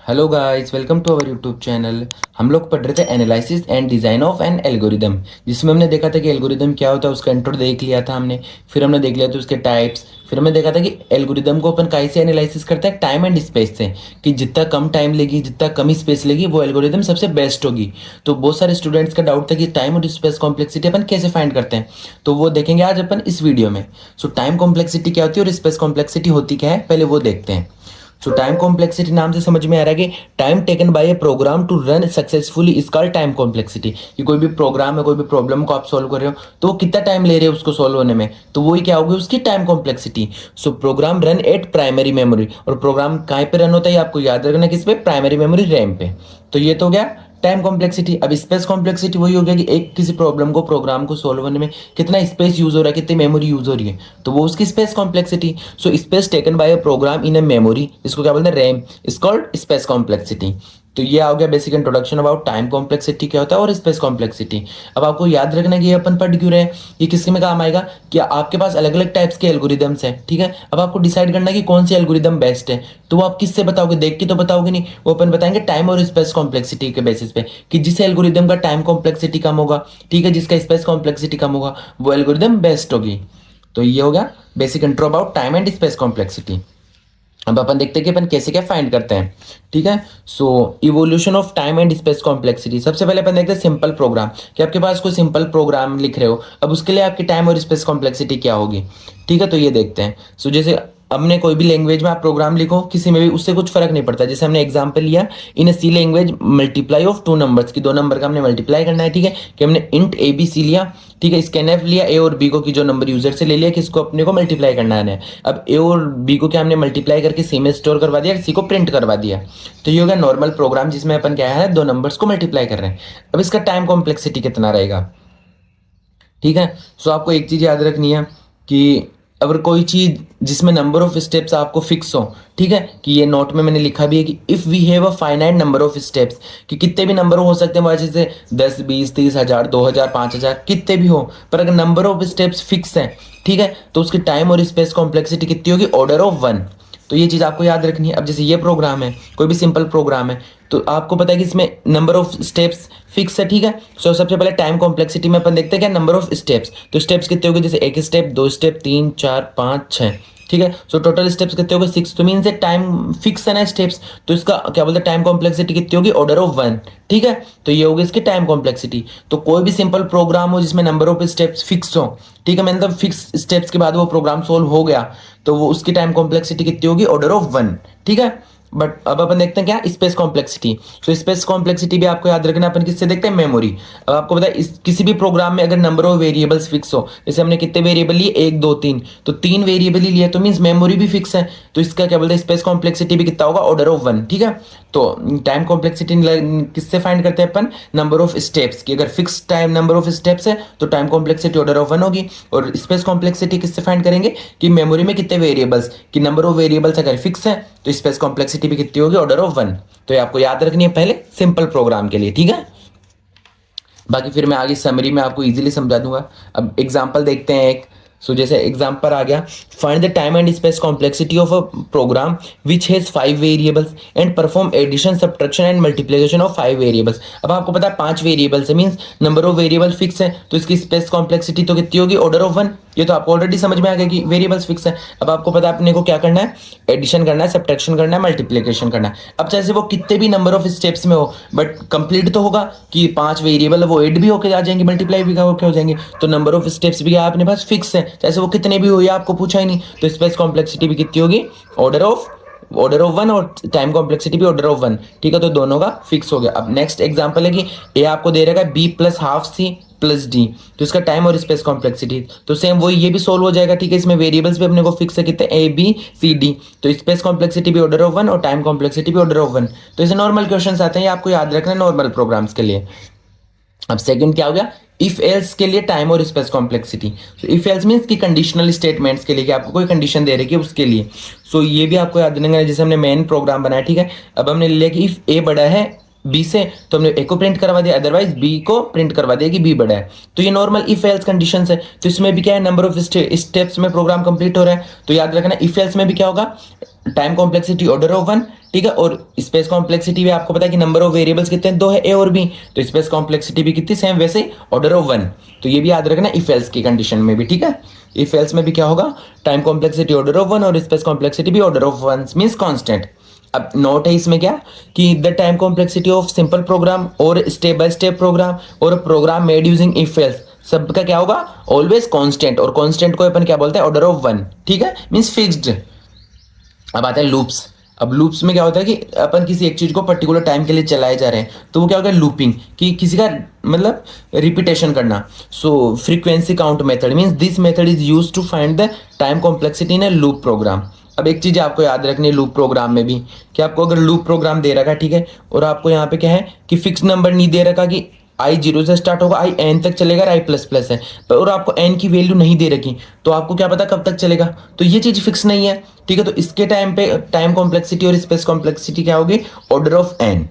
Hello guys, welcome to our YouTube channel. हम लोग पढ़ रहे थे analysis and design of an algorithm, जिसमें हमने देखा था कि एल्गोरिदम क्या होता है, उसका इंट्रो देख लिया था हमने। फिर हमने देख लिया था उसके टाइप्स। फिर हमने देखा था कि एल्गोरिदम को अपन कैसे एनालिसिस करते हैं, टाइम एंड स्पेस से, कि जितना कम टाइम लेगी, जितना कम ही स्पेस लेगी, वो एल्गोरिदम सबसे बेस्ट होगी। तो बहुत सारे स्टूडेंट्स का डाउट था कि टाइम और स्पेस कॉम्प्लेक्सिटी अपन कैसे फाइंड करते हैं, तो वो देखेंगे आज अपन इस वीडियो में। सो टाइम कॉम्प्लेक्सिटी क्या होती है और स्पेस कॉम्प्लेक्सिटी होती क्या है, पहले वो देखते हैं। सो टाइम कॉम्प्लेक्सिटी नाम से समझ में आ रहा है कि time taken by a program to run successfully is called time complexity. कि कोई भी प्रोग्राम है, कोई भी प्रॉब्लम को आप सॉल्व कर रहे हो, तो वो कितना टाइम ले रहे हो उसको सॉल्व होने में, तो वही क्या होगी उसकी time complexity. So program run at primary memory, और प्रोग्राम कहाँ पे रन होता है ये आपको याद रखना, किस पे, प्राइमरी मेमोरी रैम पे। तो ये तो हो गया टाइम कॉम्प्लेक्सिटी। अब स्पेस कॉम्प्लेक्सिटी वही हो गया कि एक किसी प्रॉब्लम को, प्रोग्राम को सॉल्व करने में कितना स्पेस यूज हो रहा है, कितनी मेमोरी यूज हो रही है, तो वो उसकी space complexity. So space taken by a program in a memory, इसको क्या बोलते हैं, RAM, is called space complexity. तो ये आ गया basic introduction about time complexity क्या होता है और स्पेस कॉम्प्लेक्सिटी। अब आपको याद रखना कि ये अपन पढ़ क्यों रहे हैं, ये किसके में काम आएगा, कि आपके पास अलग अलग टाइप्स के एल्गोरिदम्स हैं, ठीक है। अब आपको डिसाइड करना है कि कौन सी एल्गोरिदम बेस्ट है, तो वो आप किससे बताओगे, देख के तो बताओगे नहीं, वो अपन बताएंगे टाइम और स्पेस कॉम्प्लेक्सिटी के बेसिस पे, कि जिस एल्गोरिदम का टाइम कॉम्प्लेक्सिटी कम होगा, ठीक है, जिसका स्पेस कॉम्प्लेक्सिटी कम होगा, वो एल्गोरिदम बेस्ट होगी। तो ये हो गया basic intro about time and space complexity. अब अपन देखते हैं कि अपन कैसे क्या फाइंड करते हैं, ठीक है। So evolution of time and space complexity. सबसे पहले अपन देखते हैं सिंपल प्रोग्राम, कि आपके पास कोई सिंपल प्रोग्राम लिख रहे हो, अब उसके लिए आपकी टाइम और स्पेस कॉम्प्लेक्सिटी क्या होगी, ठीक है। तो ये देखते हैं। सो जैसे हमने कोई भी लैंग्वेज में आप प्रोग्राम लिखो, किसी में भी, उससे कुछ फर्क नहीं पड़ता। जैसे हमने एग्जांपल लिया, in a C language multiply of two numbers, की दो नंबर का हमने मल्टीप्लाई करना है, ठीक है। कि हमने इंट ए बी सी लिया, ठीक है, स्कैनफ लिया ए और बी को, की जो नंबर यूजर से ले लिया, किसको, अपने को मल्टीप्लाई करना है। अब ए और बी को क्या हमने मल्टीप्लाई करके सी में स्टोर करवा दिया, सी को प्रिंट करवा दिया। तो ये हो गया नॉर्मल प्रोग्राम, जिसमें अपन क्या है, दो नंबर्स को मल्टीप्लाई कर रहे हैं। अब इसका टाइम कॉम्प्लेक्सिटी कितना रहेगा, ठीक है। सो आपको एक चीज याद रखनी है कि अगर कोई चीज जिसमें नंबर ऑफ स्टेप्स आपको फिक्स हो, ठीक है, कि ये नोट में मैंने लिखा भी है कि if we have a finite number of steps, कि कितने भी नंबर हो सकते हैं वजह से 10 20 30 हजार 2000 5000 कितने भी हो, पर अगर नंबर ऑफ स्टेप्स फिक्स है, ठीक है, तो उसकी टाइम और स्पेस कॉम्प्लेक्सिटी कितनी होगी, ऑर्डर ऑफ 1। तो ये चीज़ आपको याद रखनी है। अब जैसे ये प्रोग्राम है, कोई भी सिंपल प्रोग्राम है, तो आपको पता है कि इसमें नंबर ऑफ स्टेप्स फिक्स है, ठीक है। सो सबसे पहले टाइम कॉम्प्लेक्सिटी में अपन देखते हैं क्या, नंबर ऑफ स्टेप्स। तो स्टेप्स कितने होंगे, जैसे एक स्टेप, दो स्टेप, तीन, चार, पाँच, छः, ठीक है। सो टोटल स्टेप्स कितने होंगे, 6। तो मीन से टाइम फिक्स है ना स्टेप्स, तो इसका क्या बोलते हैं, टाइम कॉम्प्लेक्सिटी कितनी होगी, ऑर्डर ऑफ 1, ठीक है। तो ये होगी इसकी टाइम कॉम्प्लेक्सिटी। तो कोई भी सिंपल प्रोग्राम हो जिसमें नंबर ऑफ स्टेप्स फिक्स हो, ठीक है, मतलब फिक्स स्टेप्स के बाद वो प्रोग्राम सोल्व हो गया, तो वो उसकी टाइम कॉम्प्लेक्सिटी कितनी होगी, ऑर्डर ऑफ 1, ठीक है। बट अब अपन देखते हैं क्या, स्पेस कॉम्प्लेक्सिटी। तो स्पेस कॉम्प्लेक्सिटी भी आपको याद रखना, अपन किससे देखते हैं, मेमोरी। अब आपको पता है किसी भी प्रोग्राम में अगर नंबर ऑफ वेरिएबल्स फिक्स हो, जैसे हमने कितने वेरिएबल लिए, 1 2 3, तो 3 वेरिएबल ही लिए, तो मीन्स मेमोरी भी फिक्स है, तो इसका क्या बोलते हैं, स्पेस कॉम्प्लेक्सिटी भी कितना होगा, ऑर्डर ऑफ 1, ठीक है। तो टाइम कॉम्प्लेक्सिटी किससे फाइंड करते हैं अपन, नंबर ऑफ स्टेप्स की। अगर fix time number of steps है तो टाइम कॉम्प्लेक्सिटी ऑर्डर ऑफ 1 होगी। और स्पेस कॉम्प्लेक्सिटी किससे फाइंड करेंगे, कि मेमोरी में कितने वेरिएबल्स, कि नंबर ऑफ वेरिएबल्स अगर फिक्स है तो स्पेस कॉम्प्लेक्सिटी भी कितनी होगी, ऑर्डर ऑफ 1। तो ये आपको याद रखनी है पहले सिंपल प्रोग्राम के लिए, ठीक है। बाकी फिर मैं आगे समरी में आपको इजीली समझा दूंगा। अब एग्जांपल देखते हैं एक। सो जैसे एग्जांपल आ गया, find the time and space complexity of a program which has 5 variables and perform addition subtraction and multiplication of 5 variables. अब आपको पता है 5 वेरिएबल्स है, means number of variable fix है, तो इसकी स्पेस कॉम्प्लेक्सिटी तो कितनी होगी, ऑर्डर ऑफ 1। ये तो आपको ऑलरेडी समझ में आ गया कि वेरिएबल्स फिक्स है। अब आपको पता है अपने को क्या करना है, एडिशन करना है, सब्ट्रैक्शन करना है, मल्टीप्लिकेशन करना है। अब चाहे वो कितने भी नंबर ऑफ स्टेप्स में हो, बट कंप्लीट तो होगा, कि 5 वेरिएबल वो ऐड भी होकर आ जाएंगे, मल्टीप्लाई भी होकर हो जाएंगे, तो नंबर ऑफ स्टेप्स भी अपने पास फिक्स है, चाहे वो कितने भी हो, ये आपको पूछा ही नहीं। तो स्पेस कॉम्प्लेक्सिटी भी कितनी होगी, ऑर्डर ऑफ 1, और टाइम कॉम्प्लेक्सिटी भी ऑर्डर ऑफ 1, ठीक है। तो दोनों का फिक्स हो गया। अब नेक्स्ट एग्जांपल है कि ए आपको दे रहेगा B plus half C plus D, तो इसका टाइम और स्पेस कॉम्प्लेक्सिटी तो सेम वही, ये भी सोल्व हो जाएगा, ठीक है। इसमें वेरिएबल्स भी अपने को फिक्स है, कितने, ए बी सी डी, तो स्पेस कॉम्प्लेक्सिटी भी ऑर्डर ऑफ 1 और टाइम कॉम्प्लेक्सिटी भी ऑर्डर ऑफ 1। तो इसे नॉर्मल क्वेश्चंस आते हैं, ये आपको याद रखना है नॉर्मल प्रोग्राम्स के लिए। अब सेकंड क्या हो गया, इफ एल्स के लिए टाइम और space complexity. If else means कि कंडीशनल स्टेटमेंट्स के लिए, कि आपको कोई कंडीशन दे रही है उसके लिए। सो ये भी आपको याद रखना है। जैसे हमने मेन प्रोग्राम बनाया, ठीक है, अब हमने लिया कि इफ ए बड़ा है बी से, तो हमने ए को प्रिंट करवा दिया, अदरवाइज बी को प्रिंट करवा दिया कि बी बड़ा है। तो ये नॉर्मल इफ एल्स कंडीशंस है। तो इसमें भी क्या है, नंबर ऑफ स्टेप्स में प्रोग्राम कंप्लीट हो रहा है। तो याद रखना इफ एल्स में भी क्या होगा, टाइम कॉम्प्लेक्सिटी ऑर्डर ऑफ 1, ठीक है। और स्पेस कॉम्प्लेक्सिटी भी आपको पता है कि नंबर ऑफ वेरिएबल्स कितने हैं, 2 है, ए और बी। तो स्पेस कॉम्प्लेक्सिटी भी कितनी सेम, वैसे ऑर्डर ऑफ 1। तो ये भी याद रखना इफ एल्स की कंडीशन में भी, ठीक है। इफ एल्स में भी क्या होगा, टाइम कॉम्प्लेक्सिटी ऑर्डर ऑफ 1 और स्पेस कॉम्प्लेक्सिटी भी ऑर्डर ऑफ 1 मींस कांस्टेंट। अब नोट है इसमें क्या, कि the time complexity of simple program और स्टेप बाय स्टेप प्रोग्राम और program made using if else, सबका क्या होगा, ऑलवेज कांस्टेंट। और कांस्टेंट को अपन क्या बोलते हैं, ऑर्डर ऑफ 1, ठीक है, मींस फिक्स्ड। अब आता है लूप्स। अब लूप्स में क्या होता है कि अपन किसी एक चीज को पर्टिकुलर टाइम के लिए चलाए जा रहे हैं, तो वो क्या होगा, लूपिंग, कि किसी का मतलब रिपीटेशन करना। So frequency count method means this method is used to find the time complexity in a loop program. अब एक चीज आपको याद रखनी है लूप प्रोग्राम में भी, कि आपको अगर लूप प्रोग्राम दे रखा है, ठीक है, और आपको यहाँ पे क्या है कि फिक्स नंबर नहीं दे रखा कि आई 0 से स्टार्ट होगा, आई एन तक चलेगा, आई प्लस प्लस है, और आपको एन की वैल्यू नहीं दे रखी, तो आपको क्या पता कब तक चलेगा। तो ये चीज फिक्स नहीं है, ठीक है। तो इसके टाइम पे टाइम कॉम्प्लेक्सिटी और स्पेस कॉम्प्लेक्सिटी क्या होगी, ऑर्डर ऑफ एन।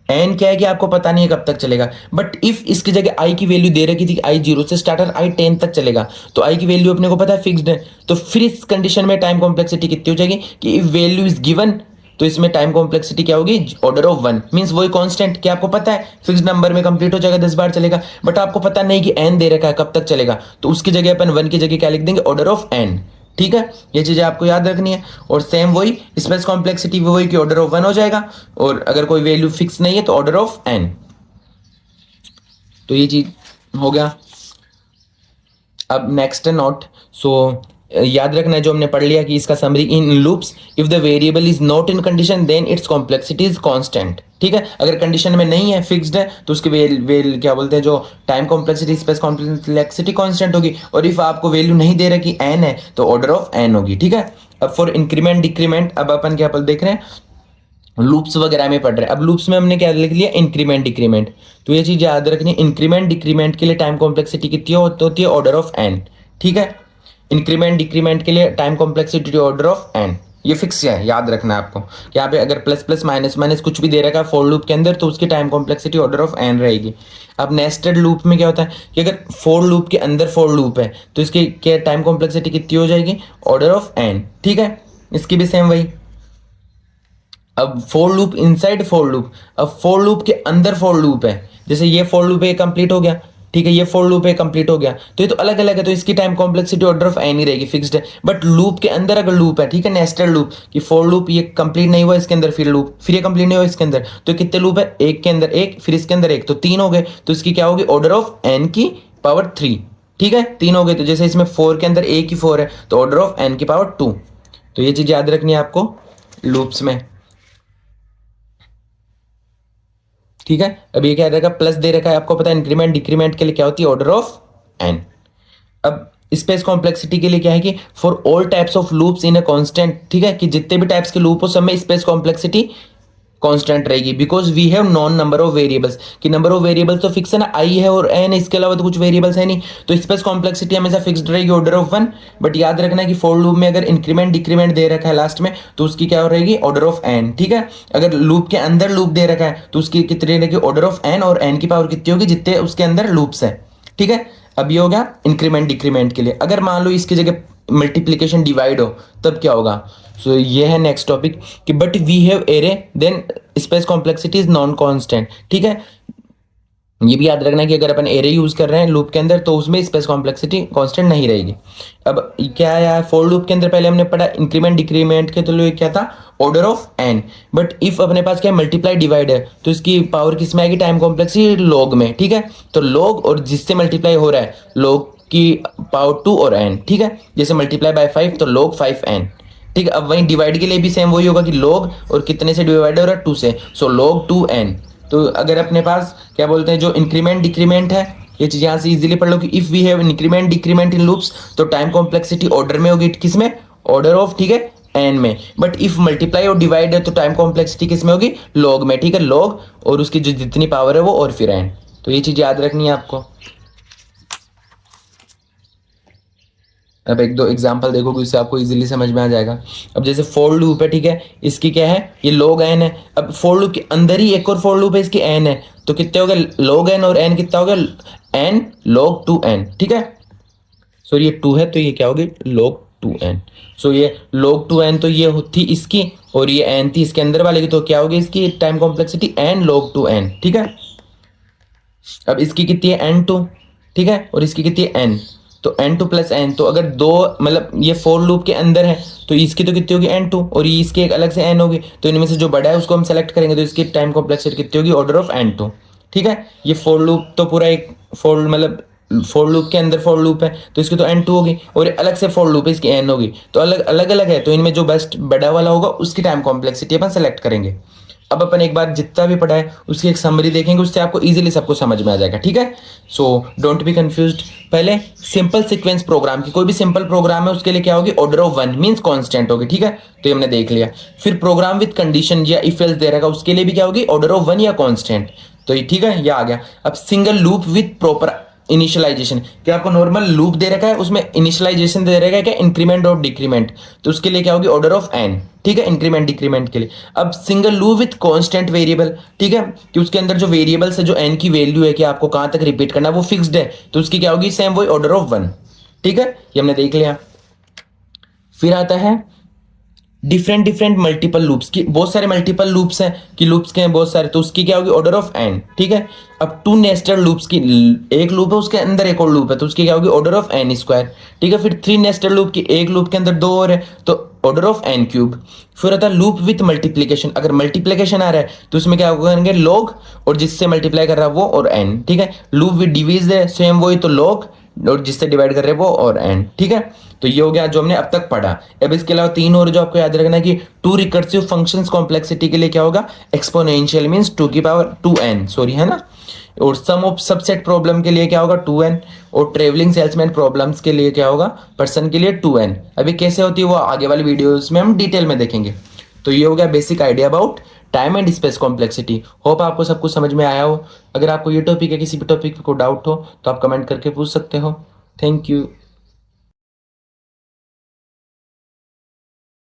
एन क्या है कि आपको पता नहीं है कब तक चलेगा, बट इफ इसकी जगह आई की वैल्यू दे रखी थी, आई 0 से स्टार्ट और आई 10 तक चलेगा, तो आई की वैल्यू अपने को पता है फिक्स्ड है। तो फिर इस कंडीशन में टाइम कॉम्प्लेक्सिटी कितनी हो जाएगी, कि इफ वैल्यू इज गिवन, तो इसमें टाइम कॉम्प्लेक्सिटी क्या होगी, ऑर्डर ऑफ 1 मींस वही कांस्टेंट, कि आपको पता है फिक्स नंबर में कंप्लीट हो जाएगा, 10 बार चलेगा, बट आपको पता नहीं कि एन दे रखा है कब तक चलेगा, तो उसकी जगह अपन 1 की जगह क्या लिख देंगे, ऑर्डर ऑफ एन, ठीक है। ये चीजें आपको याद रखनी है। और सेम वही स्पेस कॉम्प्लेक्सिटी भी वही कि ऑर्डर ऑफ 1 हो जाएगा, और अगर कोई वैल्यू फिक्स नहीं है तो ऑर्डर ऑफ एन। तो ये चीज हो गया। अब नेक्स्ट नोट, सो याद रखना है जो हमने पढ़ लिया कि इसका summary, in loops if the variable is not in condition then its complexity is constant, ठीक है। अगर कंडीशन में नहीं है, फिक्स्ड है, तो उसकी वेल क्या बोलते हैं, जो time complexity space complexity constant होगी। और इफ आपको वैल्यू नहीं दे रखी एन है, तो ऑर्डर ऑफ एन होगी, ठीक है। अब फॉर इंक्रीमेंट डिक्रीमेंट, अब अपन क्या देख रहे हैं, लूप्स वगैरह में पढ़ रहे हैं। अब लूप्स में हमने क्या लिख लिया, इंक्रीमेंट डिक्रीमेंट। तो ये चीज याद रखनी है, इंक्रीमेंट डिक्रीमेंट के लिए टाइम कॉम्प्लेक्सिटी कितनी होती है, ऑर्डर ऑफ एन, ठीक है। इंक्रीमेंट डिक्रीमेंट के लिए time complexity order of n, ये फिक्स है, याद रखना है आपको। यहाँ पे अगर प्लस प्लस माइनस माइनस कुछ भी दे रखा है फॉर लूप के अंदर, तो उसकी time complexity order of n रहेगी। अब नेस्टेड लूप में क्या होता है कि अगर फॉर लूप के अंदर फॉर लूप है, तो इसकी क्या टाइम कॉम्प्लेक्सिटी कितनी हो जाएगी, ऑर्डर ऑफ एन, ठीक है। इसकी भी सेम वही। अब for loop inside for loop, अब फॉर लूप के अंदर फॉर लूप है, जैसे ये फॉर लूप है कंप्लीट हो गया, ठीक है, ये फॉर लूप है कंप्लीट हो गया, तो ये तो अलग अलग है, तो इसकी time complexity order of n ही रहेगी, फिक्स्ड है। बट लूप के अंदर अगर लूप है, ठीक है, नेस्टेड लूप, कि फॉर लूप ये कंप्लीट नहीं हुआ इसके अंदर, फिर लूप, फिर ये कंप्लीट नहीं हुआ इसके अंदर, तो कितने लूप है, एक के अंदर एक, फिर इसके अंदर एक, तो 3 हो गए। तो इसकी क्या होगी, ऑर्डर ऑफ एन की पावर 3, ठीक है, 3 हो गए। तो जैसे इसमें 4 के अंदर एक ही 4 है, तो ऑर्डर ऑफ एन की पावर 2। तो ये चीज याद रखनी है आपको लूप्स में, ठीक है। अब ये क्या रहेगा, प्लस दे रखा है, आपको पता है इंक्रीमेंट डिक्रीमेंट के लिए क्या होती है, ऑर्डर ऑफ एन। अब स्पेस कॉम्प्लेक्सिटी के लिए क्या है कि for all types of loops in a constant, ठीक है, कि जितने भी टाइप्स के लूप हो सब में स्पेस कॉम्प्लेक्सिटी कांस्टेंट रहेगी, because we have known number of variables, कि नंबर ऑफ वेरिएबल्स तो फिक्स है ना, आई है और एन है, इसके अलावा तो कुछ वेरिएबल्स है नहीं, तो स्पेस कॉम्प्लेक्सिटी हमेशा फिक्स्ड रहेगी, ऑर्डर ऑफ 1। बट याद रखना है कि फॉर लूप में अगर इंक्रीमेंट डिक्रीमेंट दे रखा है लास्ट में, तो उसकी क्या रहेगी, ऑर्डर ऑफ एन, ठीक है। अगर लूप के अंदर लूप दे रखा है, तो उसकी कितनी रहेगी, ऑर्डर ऑफ एन, और एन की पावर कितनी होगी, जितने उसके अंदर लूप्स है, ठीक है। अब ये हो गया इंक्रीमेंट डिक्रीमेंट के लिए। अगर मान लो इसकी जगह मल्टीप्लीकेशन डिवाइड हो, तब क्या होगा। सो ये है नेक्स्ट टॉपिक, कि but we have array then space complexity is non constant, ठीक है। ये भी याद रखना है कि अगर अपन एरे यूज कर रहे हैं लूप के अंदर, तो उसमें स्पेस कॉम्प्लेक्सिटी कांस्टेंट नहीं रहेगी। अब क्या है फॉर लूप के अंदर, पहले हमने पढ़ा इंक्रीमेंट डिक्रीमेंट के, तो लिए क्या था, order of n. But if अपने पास क्या मल्टीप्लाई डिवाइड है, तो इसकी पावर किस में आएगी, टाइम कॉम्प्लेक्सिटी लॉग में, ठीक है। तो लॉग और जिससे मल्टीप्लाई हो रहा है लॉग की पावर 2 और एन, ठीक है। जैसे मल्टीप्लाई बाय 5 तो log 5n, ठीक है। अब वहीं डिवाइड के लिए भी सेम वही होगा कि log और कितने से डिवाइड हो रहा है, 2 से, सो log 2n। तो अगर अपने पास क्या बोलते हैं जो इंक्रीमेंट डिक्रीमेंट है, ये चीज यहाँ से इजीली पढ़ लो कि if we have increment decrement in loops, तो टाइम कॉम्प्लेक्सिटी ऑर्डर में होगी, किस में, ऑर्डर ऑफ, ठीक है, एन में। बट इफ मल्टीप्लाई और डिवाइड है, तो टाइम कॉम्प्लेक्सिटी किस में होगी, लॉग में, ठीक है, लॉग और उसकी जो जितनी पावर है वो और फिर एन। तो ये चीज याद रखनी है आपको। अब एक दो एग्जांपल देखोगे उससे आपको इजीली समझ में आ जाएगा। अब जैसे फॉर लूप है, ठीक है, इसकी क्या है, ये log n है। अब फॉर लूप के अंदर ही एक और फॉर लूप है, इसकी n है, तो कितने हो गए log n, और n कितना हो गया n log 2n, ठीक है। सो ये 2 है तो ये क्या होगी log 2n। सो ये log 2n तो ये थी इसकी, और ये n थी इसके अंदर वाले की, तो क्या होगी इसकी time complexity n log 2n, ठीक है। अब इसकी कितनी है n2, ठीक है, और इसकी कितनी है n, तो n2 प्लस n, तो अगर दो मतलब ये फॉर लूप के अंदर है तो इसकी तो कितनी होगी n2, और ये इसकी एक अलग से n होगी, तो इनमें से जो बड़ा है उसको हम सेलेक्ट करेंगे, तो इसकी टाइम कॉम्प्लेक्सिटी कितनी होगी ऑर्डर ऑफ n2, ठीक है। ये फॉर लूप तो पूरा एक फॉर मतलब फॉर लूप के अंदर फॉर लूप है तो इसकी तो n2 होगी, और अलग से फॉर लूप है इसकी n होगी, तो अलग अलग अलग है, तो इनमें जो बेस्ट बड़ा वाला होगा उसकी टाइम कॉम्प्लेक्सिटी अपन सेलेक्ट करेंगे। अब अपन एक बार जितना भी पढ़ा है उसकी एक समरी देखेंगे, उससे आपको इजीली सबको समझ में आ जाएगा, ठीक है। So don't be confused. पहले सिंपल सीक्वेंस प्रोग्राम की, कोई भी सिंपल प्रोग्राम है उसके लिए क्या होगी ऑर्डर ऑफ 1 मींस कांस्टेंट होगी, ठीक है, तो ये हमने देख लिया। फिर प्रोग्राम विद कंडीशन या इफ एल्स दे रखा उसके लिए भी क्या होगी ऑर्डर ऑफ 1 या कांस्टेंट, तो ये ठीक है, ये आ गया। अब single loop with proper initialization, क्या आपको नॉर्मल लूप दे रखा है उसमें इनिशियलाइजेशन दे रखा है क्या इंक्रीमेंट और डिक्रीमेंट, तो उसके लिए क्या होगी ऑर्डर ऑफ n, ठीक है, इंक्रीमेंट डिक्रीमेंट के लिए। अब single loop with constant variable, ठीक है, कि उसके अंदर जो वेरिएबल्स है जो n की वैल्यू है कि आपको कहां तक रिपीट करना है वो फिक्स्ड है, तो उसकी क्या होगी सेम वही ऑर्डर ऑफ 1, ठीक है, ये हमने देख लिया। फिर आता है डिफरेंट डिफरेंट मल्टीपल लूप्स की, बहुत सारे मल्टीपल लूप्स हैं कि लूप्स के हैं बहुत सारे, तो उसकी क्या होगी ऑर्डर ऑफ n, ठीक है। अब टू नेस्टेड लूप्स की, एक लूप है उसके अंदर एक और लूप है तो उसकी क्या होगी ऑर्डर ऑफ n स्क्वायर, ठीक है। फिर थ्री नेस्टेड लूप की, एक लूप के अंदर दो और है तो ऑर्डर ऑफ n क्यूब। फिर आता है लूप विथ मल्टीप्लीकेशन, अगर मल्टीप्लीकेशन आ रहा है तो उसमें क्या करेंगे log, और जिससे मल्टीप्लाई कर रहा है वो और n, ठीक है। लूप विथ डिवीज है सेम वही, तो log, और जिससे डिवाइड कर रहे हैं वो और n, ठीक है। तो ये हो गया जो हमने अब तक पढ़ा। अब इसके अलावा तीन और जो आपको याद रखना है कि टू रिकर्सिव फंक्शंस कॉम्प्लेक्सिटी के लिए क्या होगा एक्सपोनेंशियल मींस 2 की पावर 2n, सॉरी है ना। और सम ऑफ सबसेट प्रॉब्लम के लिए क्या होगा 2n, और ट्रेवलिंग सेल्समैन प्रॉब्लम्स के लिए क्या होगा पर्सन के लिए 2n। अभी कैसे होती है वो आगे वाली वीडियोस में हम डिटेल में देखेंगे। तो ये हो गया basic idea about time and space complexity. Hope आपको सब कुछ समझ में आया हो। अगर आपको ये टॉपिक या किसी भी टॉपिक पे कोई डाउट हो तो आप कमेंट करके पूछ सकते हो। Thank you.